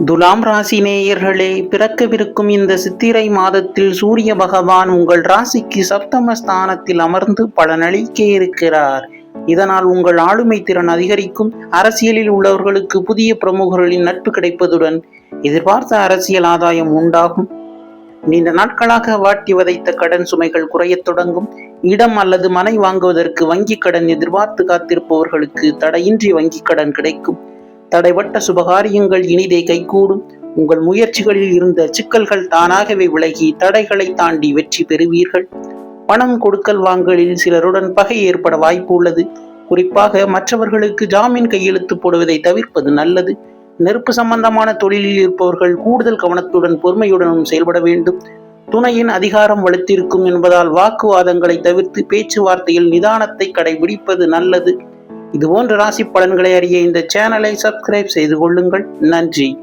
துலாம் ராசி நேயர்களே, பிறக்கவிருக்கும் இந்த சித்திரை மாதத்தில் சூரிய பகவான் உங்கள் ராசிக்கு சப்தம ஸ்தானத்தில் அமர்ந்து பலனளிக்க இருக்கிறார். இதனால் உங்கள் ஆளுமை திறன் அதிகரிக்கும். அரசியலில் உள்ளவர்களுக்கு புதிய பிரமுகர்களின் நட்பு கிடைப்பதுடன் எதிர்பார்த்த அரசியல் ஆதாயம் உண்டாகும். நீண்ட நாட்களாக வாட்டி வதைத்த கடன் சுமைகள் குறையத் தொடங்கும். இடம் அல்லது மனை வாங்குவதற்கு வங்கி கடன் எதிர்பார்த்து காத்திருப்பவர்களுக்கு தடையின்றி வங்கி கடன் கிடைக்கும். தடைபட்ட சுபகாரியங்கள் இனிதே கைகூடும். உங்கள் முயற்சிகளில் இருந்த சிக்கல்கள் தானாகவே விலகி தடைகளை தாண்டி வெற்றி பெறுவீர்கள். பணம் கொடுக்கல் வாங்கலில் சிலருடன் பகை ஏற்பட வாய்ப்பு உள்ளது. குறிப்பாக மற்றவர்களுக்கு ஜாமீன் கையெழுத்து போடுவதை தவிர்ப்பது நல்லது. நெருப்பு சம்பந்தமான தொழிலில் இருப்பவர்கள் கூடுதல் கவனத்துடன் பொறுமையுடனும் செயல்பட வேண்டும். துணையின் அதிகாரம் வலுத்திருக்கும் என்பதால் வாக்குவாதங்களை தவிர்த்து பேச்சுவார்த்தையில் நிதானத்தை கடைபிடிப்பது நல்லது. இதுபோன்ற ராசி பலன்களை அறிய இந்த சேனலை சப்ஸ்கிரைப் செய்து கொள்ளுங்கள். நன்றி.